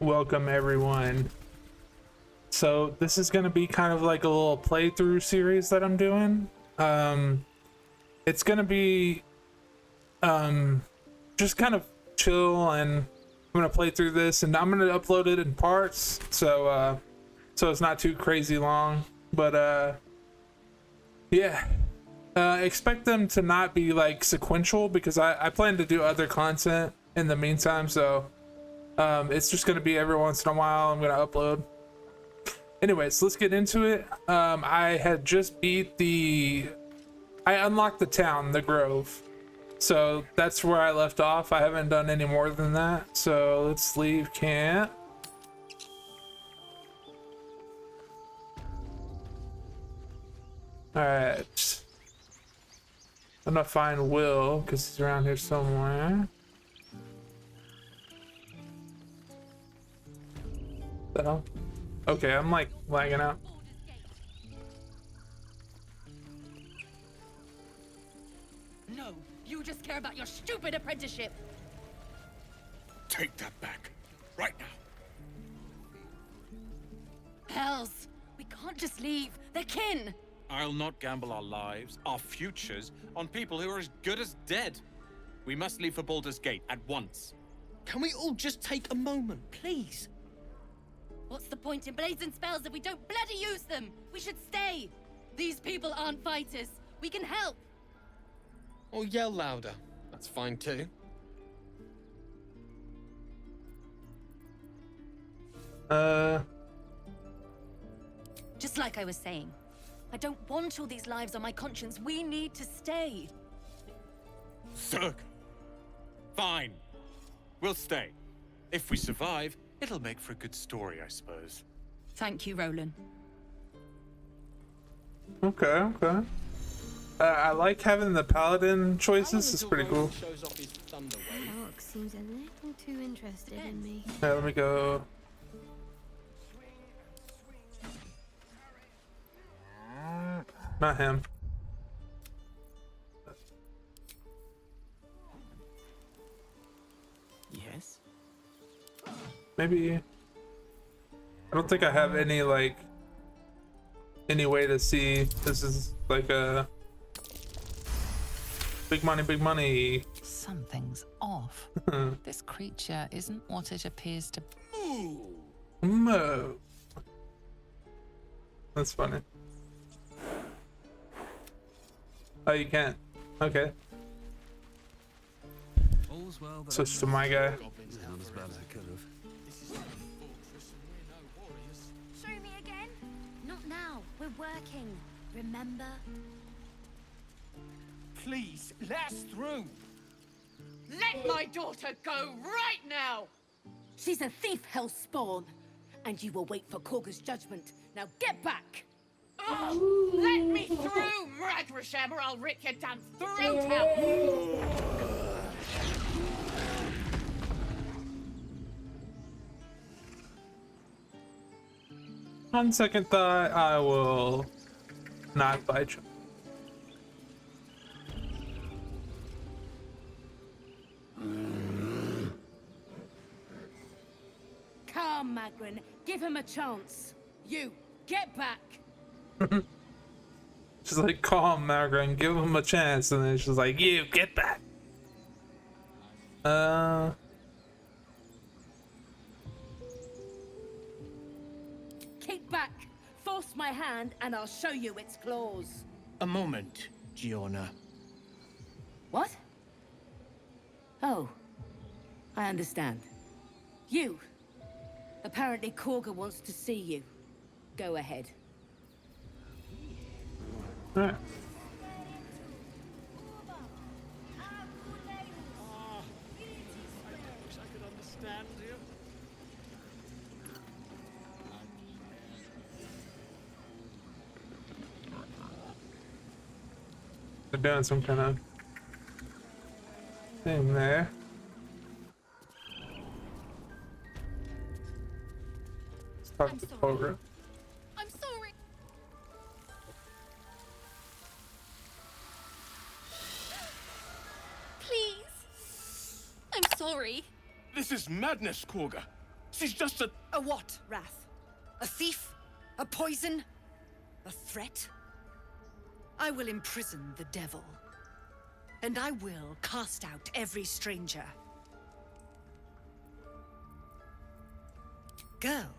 welcome everyone. So this is going to be kind of like a little playthrough series that I'm doing. It's going to be just kind of chill, and I'm going to play through this, and I'm going to upload it in parts, so it's not too crazy long. But yeah, expect them to not be like sequential, because I plan to do other content in the meantime. So it's just going to be every once in a while I'm going to upload. Anyways, let's get into it. I had just I unlocked the town, the Grove. So that's where I left off. I haven't done any more than that. So let's leave camp. Alright. I'm gonna find Will, because he's around here somewhere. The hell? Okay, I'm like lagging out. No, you just care about your stupid apprenticeship. Take that back, right now. Hells, we can't just leave. They're kin. I'll not gamble our lives, our futures, on people who are as good as dead. We must leave for Baldur's Gate at once. Can we all just take a moment, please? What's the point in blazing spells if we don't bloody use them? We should stay. These people aren't fighters. We can help. Or yell louder. That's fine too. Just like I was saying, I don't want all these lives on my conscience. We need to stay. Zerg. Fine. We'll stay. If we survive, it'll make for a good story, I suppose. Thank you, Roland. Okay. I like having the paladin choices. It's pretty cool. Mark seems a little too interested in me. Yeah, let me go. Not him. Yes? Maybe. I don't think I have any way to see. This is like a big money. Something's off. This creature isn't what it appears to be. Mo. That's funny. Oh, you can't. Okay. Switch to my guy. Show me again? Not now. We're working. Remember? Please, let us through. Let my daughter go right now! She's a thief, Hellspawn, and you will wait for Korga's judgment. Now get back! Oh, let me through, Ragrasham, or I'll rip your damn throat out! On second thought, I will not bite you. Come, Magrin, give him a chance. You, get back! She's like, calm, Margaret, give him a chance. And then she's like, you, get back. Kick back, force my hand, and I'll show you its claws. A moment, Giona. What? Oh, I understand. You. Apparently Korga wants to see you. Go ahead. Alright. They're doing some kind of thing there. Let's talk to Korga. I'm sorry. Please. I'm sorry. This is madness, Korga. She's just a... A what, Wrath? A thief? A poison? A threat? I will imprison the devil. And I will cast out every stranger. Girl,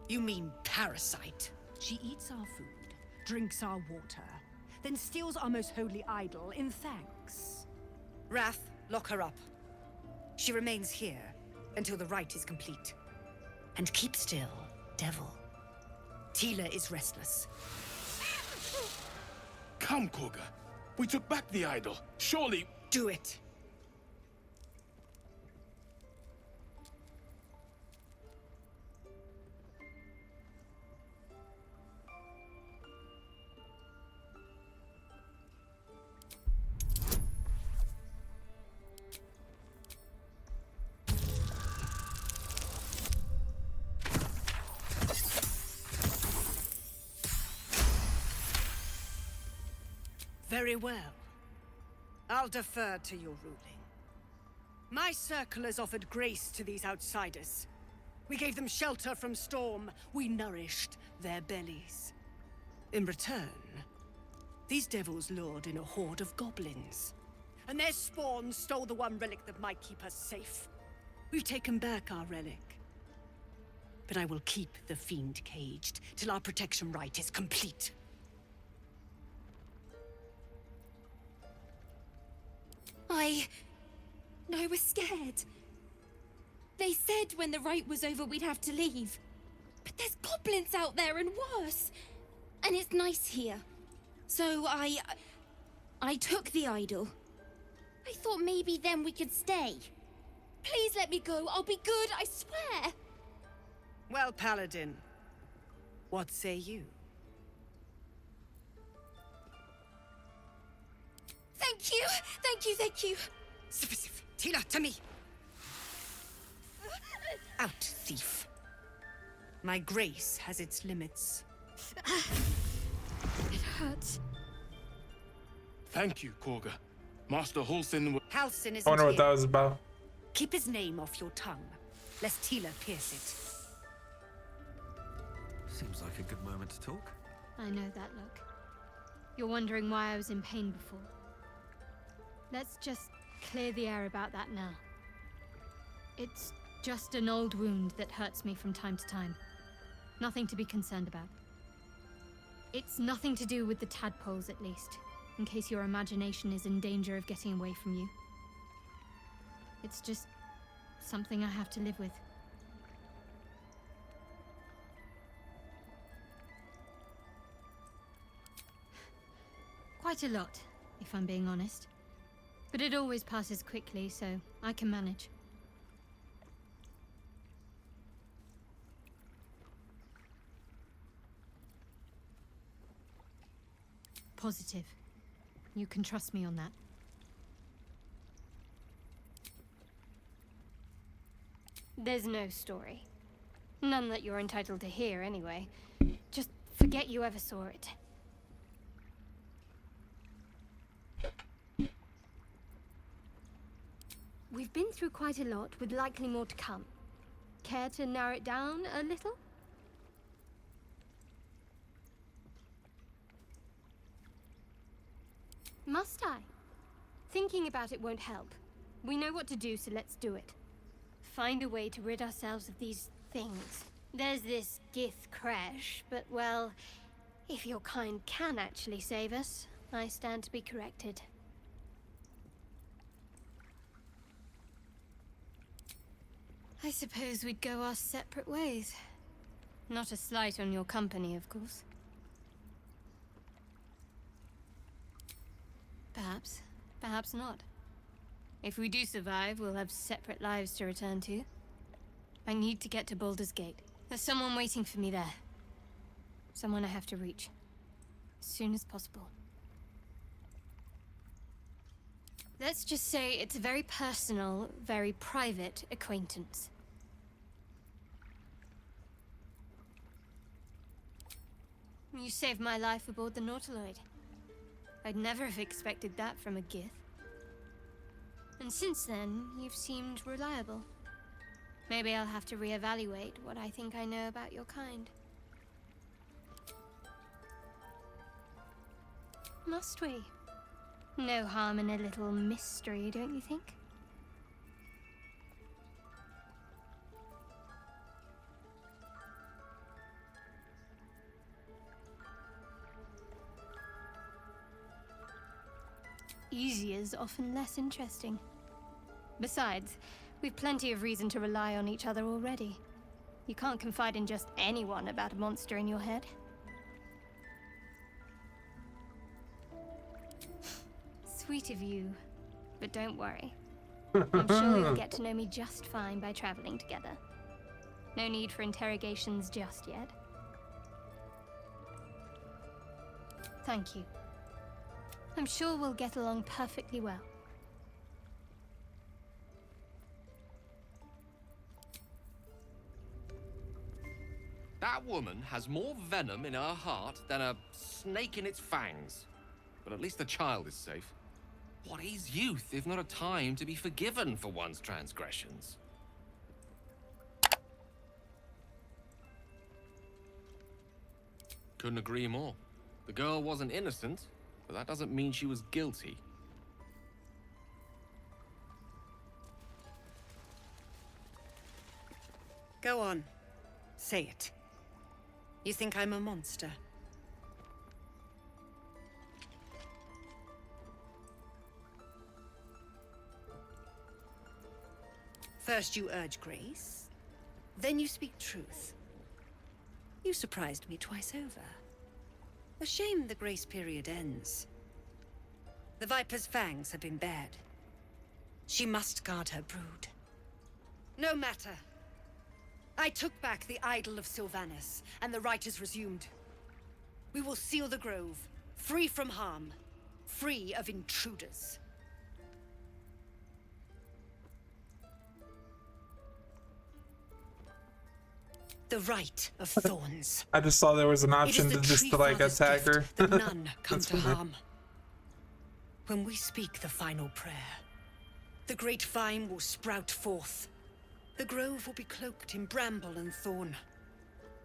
you mean parasite? She eats our food, drinks our water, then steals our most holy idol in thanks. Wrath, lock her up. She remains here until the rite is complete. And keep still, devil. Tila is restless. Come, Korga. We took back the idol. Surely... Do it. Very well. I'll defer to your ruling. My circle has offered grace to these outsiders. We gave them shelter from storm. We nourished their bellies. In return, these devils lured in a horde of goblins. And their spawn stole the one relic that might keep us safe. We've taken back our relic. But I will keep the fiend caged till our protection rite is complete. I was scared. They said when the rite was over we'd have to leave. But there's goblins out there and worse. And it's nice here. So I took the idol. I thought maybe then we could stay. Please let me go. I'll be good, I swear. Well, Paladin, what say you? Thank you! Thank you, thank you! Sif, Tila, to me! Out, thief. My grace has its limits. It hurts. Thank you, Korga. Master Halsin... Halsin isn't I wonder what here. that was about. Keep his name off your tongue, lest Tila pierce it. Seems like a good moment to talk. I know that look. You're wondering why I was in pain before. Let's just clear the air about that now. It's just an old wound that hurts me from time to time. Nothing to be concerned about. It's nothing to do with the tadpoles, at least, in case your imagination is in danger of getting away from you. It's just something I have to live with. Quite a lot, if I'm being honest. But it always passes quickly, so I can manage. Positive. You can trust me on that. There's no story. None that you're entitled to hear, anyway. Just forget you ever saw it. We've been through quite a lot, with likely more to come. Care to narrow it down a little? Must I? Thinking about it won't help. We know what to do, so let's do it. Find a way to rid ourselves of these things. There's this Gith Crash, but well, if your kind can actually save us, I stand to be corrected. I suppose we'd go our separate ways. Not a slight on your company, of course. Perhaps. Perhaps not. If we do survive, we'll have separate lives to return to. I need to get to Baldur's Gate. There's someone waiting for me there. Someone I have to reach. As soon as possible. Let's just say it's a very personal, very private acquaintance. You saved my life aboard the Nautiloid. I'd never have expected that from a Gith. And since then, you've seemed reliable. Maybe I'll have to reevaluate what I think I know about your kind. Must we? No harm in a little mystery, don't you think? Easier's often less interesting. Besides, we've plenty of reason to rely on each other already. You can't confide in just anyone about a monster in your head. Sweet of you, but don't worry. I'm sure you'll get to know me just fine by traveling together. No need for interrogations just yet. Thank you. I'm sure we'll get along perfectly well. That woman has more venom in her heart than a snake in its fangs. But at least the child is safe. What is youth if not a time to be forgiven for one's transgressions? Couldn't agree more. The girl wasn't innocent, but that doesn't mean she was guilty. Go on. Say it. You think I'm a monster? First you urge grace, then you speak truth. You surprised me twice over. A shame the grace period ends. The Viper's fangs have been bared. She must guard her brood. No matter. I took back the idol of Sylvanas, and the rite is resumed. We will seal the grove, free from harm, free of intruders. The Rite of Thorns. I just saw there was an option to just like attack her. That none come to harm. When we speak the final prayer, the great vine will sprout forth. The grove will be cloaked in bramble and thorn.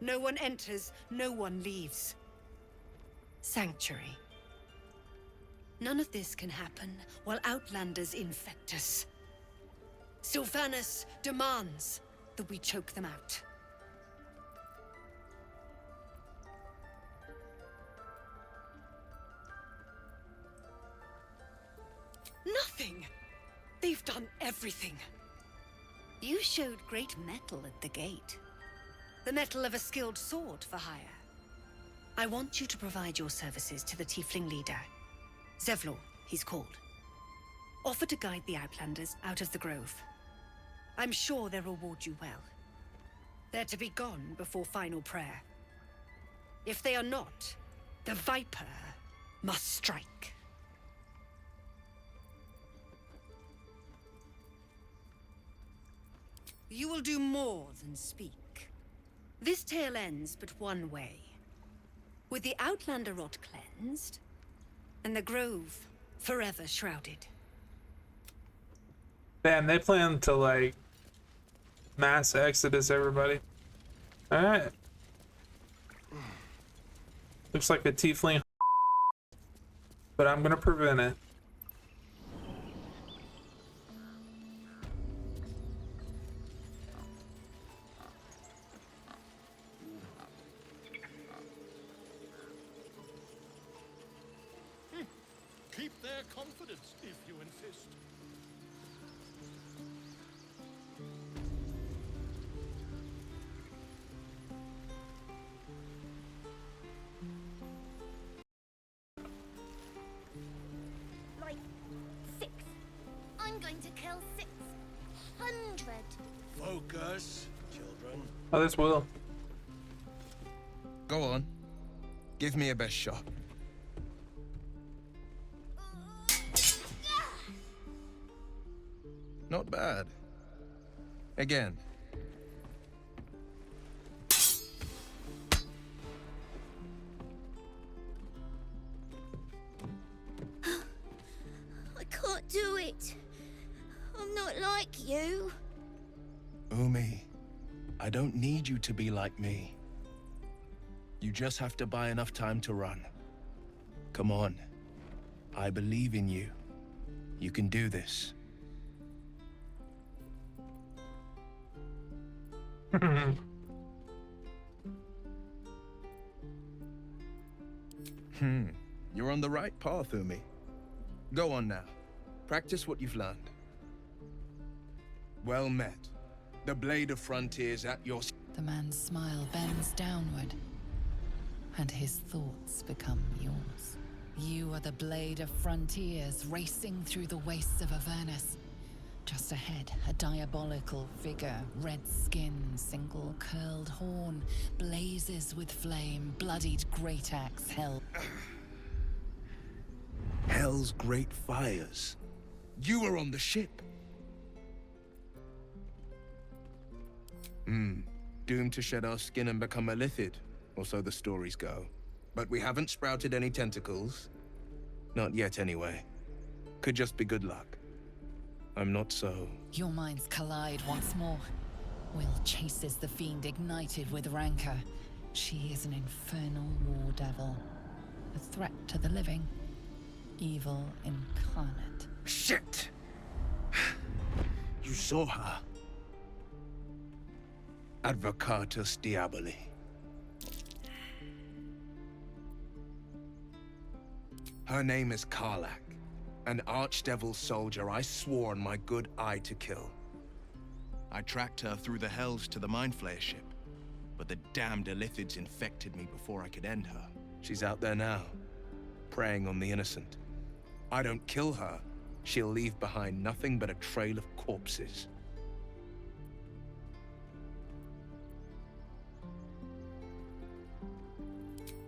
No one enters, no one leaves. Sanctuary. None of this can happen while Outlanders infect us. Sylvanas demands that we choke them out. Nothing! They've done everything. You showed great mettle at the gate. The mettle of a skilled sword for hire. I want you to provide your services to the Tiefling leader. Zevlor, he's called. Offer to guide the Outlanders out of the grove. I'm sure they'll reward you well. They're to be gone before final prayer. If they are not, the Viper must strike. You will do more than speak. This tale ends but one way. With the Outlander rot cleansed, and the grove forever shrouded. Damn, they plan to like mass exodus everybody. Alright. Looks like a tiefling, but I'm gonna prevent it. Keep their confidence, if you insist. Like 6. I'm going to kill 600. Focus, children. Oh, this will. Go on. Give me a best shot. Not bad. Again. I can't do it. I'm not like you. Ugh. Umi, I don't need you to be like me. You just have to buy enough time to run. Come on. I believe in you. You can do this. You're on the right path, Umi. Go on now. Practice what you've learned. Well met. The Blade of Frontiers at your... The man's smile bends downward, and his thoughts become yours. You are the Blade of Frontiers, racing through the wastes of Avernus. Just ahead, a diabolical figure, red skin, single curled horn, blazes with flame, bloodied great axe held. Hell's great fires. You were on the ship. Doomed to shed our skin and become a Lithid, or so the stories go. But we haven't sprouted any tentacles. Not yet, anyway. Could just be good luck. I'm not so... Your minds collide once more. Will chases the fiend ignited with rancor. She is an infernal war devil. A threat to the living. Evil incarnate. Shit! You saw her. Advocatus Diaboli. Her name is Karlach, an archdevil soldier I swore on my good eye to kill. I tracked her through the Hells to the Mind Flayer ship, but the damned Illithids infected me before I could end her. She's out there now, preying on the innocent. I don't kill her, she'll leave behind nothing but a trail of corpses.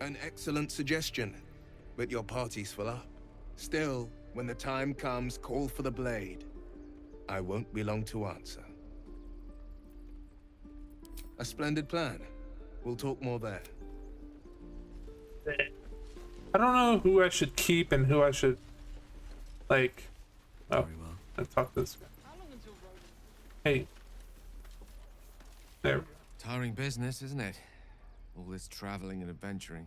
An excellent suggestion, but your party's full up. Still, when the time comes, call for the blade. I won't be long to answer. A splendid plan. We'll talk more there. I don't know who I should keep and who I should, like... Oh, I talked to this guy. Hey. There we go. Tiring business, isn't it? All this traveling and adventuring.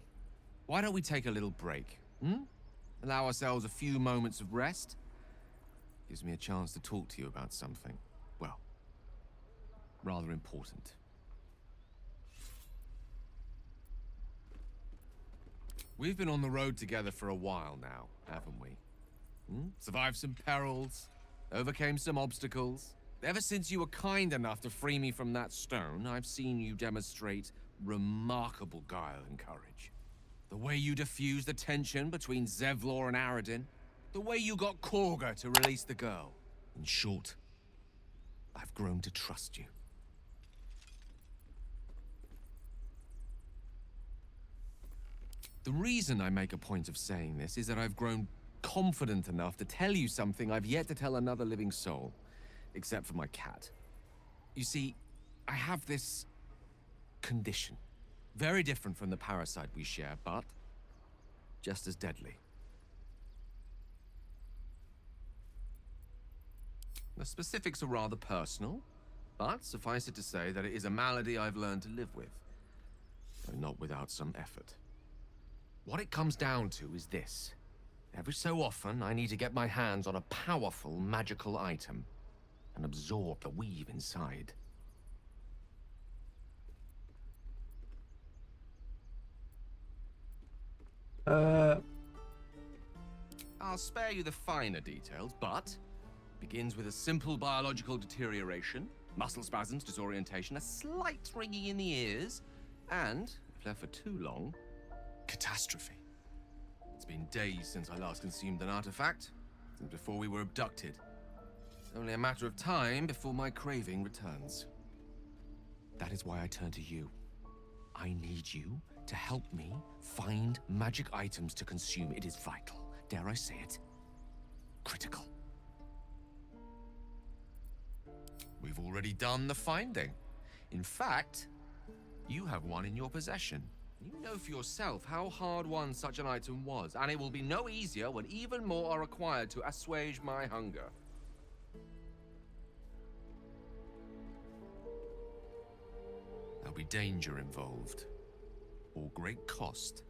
Why don't we take a little break? Allow ourselves a few moments of rest? Gives me a chance to talk to you about something, well, rather important. We've been on the road together for a while now, haven't we? Survived some perils, overcame some obstacles. Ever since you were kind enough to free me from that stone, I've seen you demonstrate remarkable guile and courage. The way you diffused the tension between Zevlor and Aradin. The way you got Kagha to release the girl. In short, I've grown to trust you. The reason I make a point of saying this is that I've grown confident enough to tell you something I've yet to tell another living soul. Except for my cat. You see, I have this condition. Very different from the parasite we share, but just as deadly. The specifics are rather personal, but suffice it to say that it is a malady I've learned to live with, though not without some effort. What it comes down to is this. Every so often, I need to get my hands on a powerful magical item and absorb the weave inside. I'll spare you the finer details, but it begins with a simple biological deterioration, muscle spasms, disorientation, a slight ringing in the ears, and, if left for too long, catastrophe. It's been days since I last consumed an artifact, since before we were abducted. It's only a matter of time before my craving returns. That is why I turn to you. I need you to help me find magic items to consume. It is vital. Dare I say it? Critical. We've already done the finding. In fact, you have one in your possession. You know for yourself how hard won such an item was, and it will be no easier when even more are required to assuage my hunger. be danger involved. Or great cost.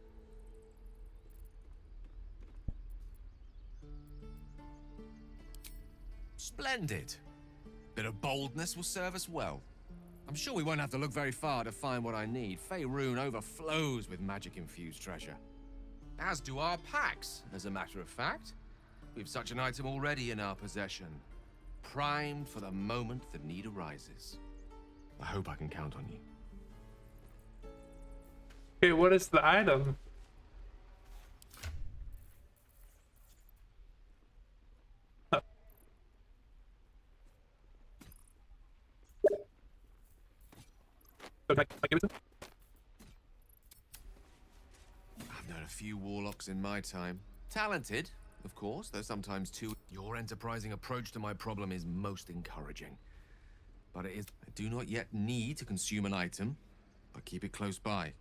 Splendid. Bit of boldness will serve us well. I'm sure we won't have to look very far to find what I need. Faerun overflows with magic-infused treasure. As do our packs, as a matter of fact. We've such an item already in our possession. Primed for the moment the need arises. I hope I can count on you. Okay, what is the item? Oh. Okay, I give it to him? I've known a few warlocks in my time. Talented, of course, though sometimes too. Your enterprising approach to my problem is most encouraging. But I do not yet need to consume an item, but keep it close by.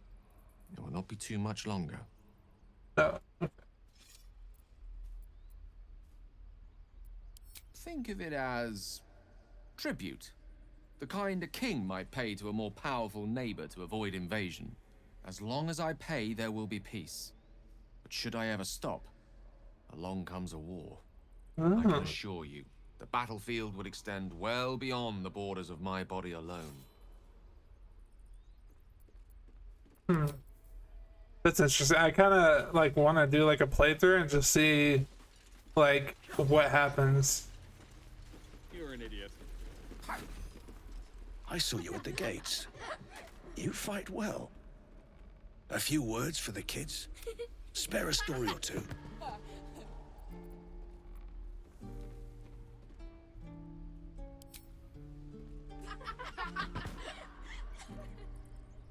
It will not be too much longer. Oh. Think of it as tribute. The kind a king might pay to a more powerful neighbor to avoid invasion. As long as I pay, there will be peace. But should I ever stop, along comes a war. I can assure you, the battlefield would extend well beyond the borders of my body alone. That's interesting. I kind of like want to do like a playthrough and just see like what happens. You're an idiot. I saw you at the gates. You fight well. A few words for the kids? Spare a story or two.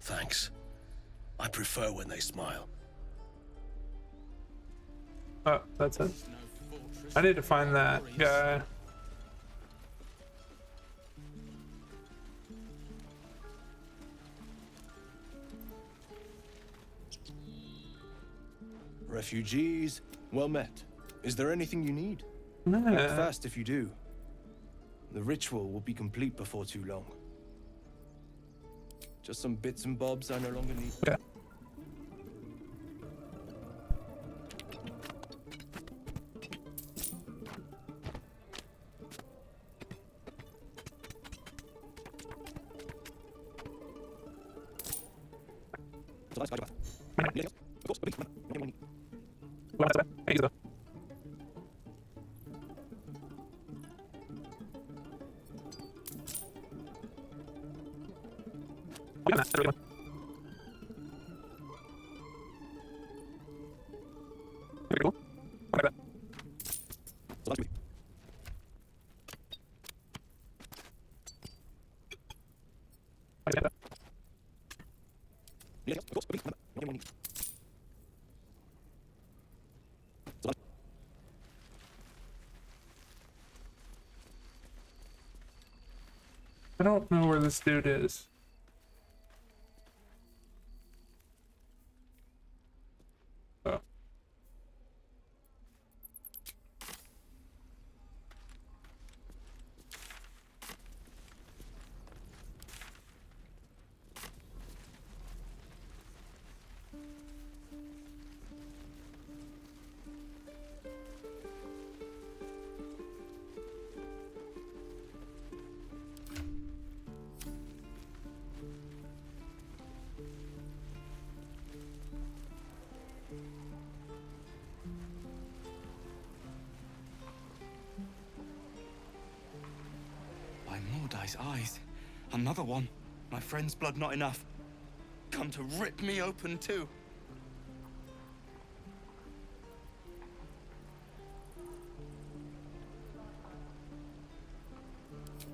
Thanks. I prefer when they smile. Oh, that's it. I need to find that guy. Refugees, well met. Is there anything you need? Nah. Act fast if you do. The ritual will be complete before too long. Just some bits and bobs I no longer need. Yeah. I don't know where this dude is. Oh. By Mordai's eyes. Another one. My friend's blood not enough. Come to rip me open too.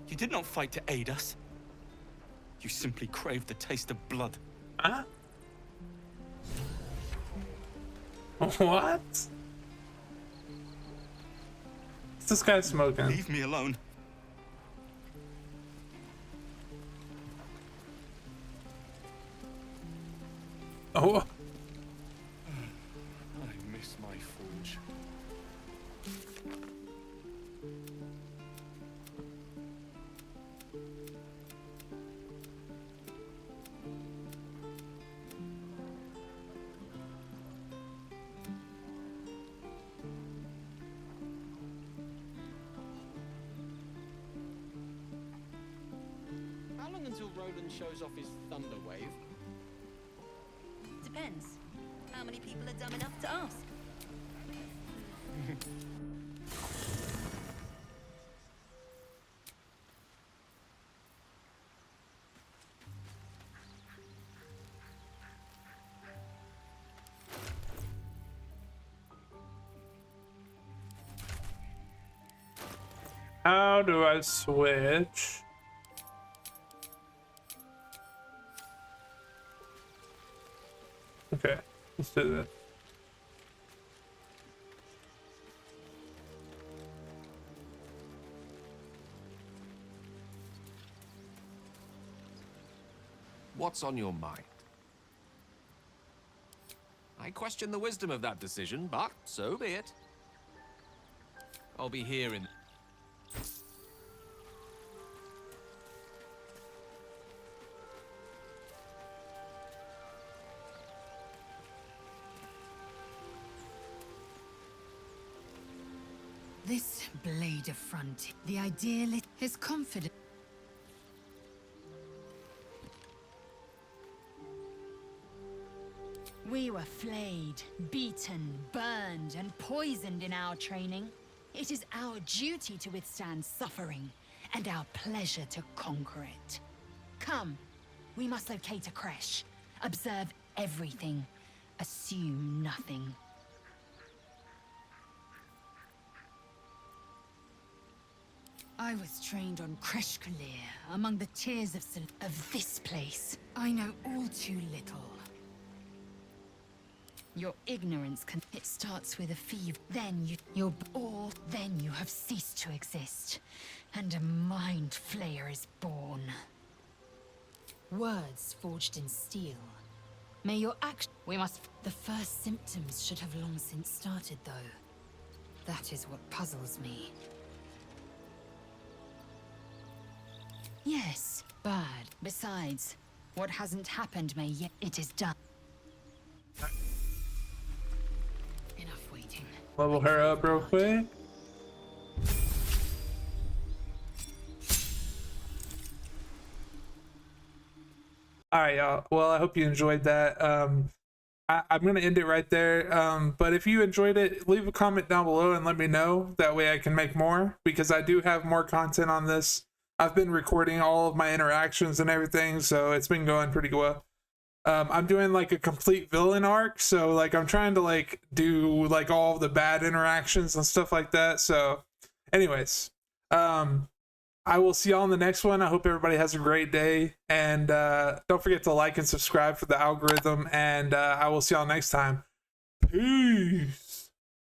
You did not fight to aid us. You simply craved the taste of blood. Huh? What? What's this guy smoking? Leave me alone. Oh. I miss my forge. until Roland shows off his thunder wave. Depends. How many people are dumb enough to ask? How do I switch? Okay, let's do that. What's on your mind? I question the wisdom of that decision, but so be it. I'll be here in... This blade of frontier, the idealist, his confidence. We were flayed, beaten, burned, and poisoned in our training. It is our duty to withstand suffering, and our pleasure to conquer it. Come, we must locate a creche, observe everything, assume nothing. I was trained on Crèche-Kalir, among the tears of this place. I know all too little. Your ignorance can... It starts with a fever, then then you have ceased to exist, and a mind flayer is born. Words forged in steel. May your act... We must... The first symptoms should have long since started, though. That is what puzzles me. Yes, bad. Besides, what hasn't happened may yet... It is done. Enough waiting. Level her up real quick. Alright, y'all. Well, I hope you enjoyed that. I'm going to end it right there. But if you enjoyed it, leave a comment down below and let me know. That way I can make more, because I do have more content on this. I've been recording all of my interactions and everything, so it's been going pretty well. I'm doing like a complete villain arc, so like I'm trying to like do like all the bad interactions and stuff like that. So anyways, I will see y'all in the next one. I hope everybody has a great day, and don't forget to like and subscribe for the algorithm, and I will see y'all next time. Peace.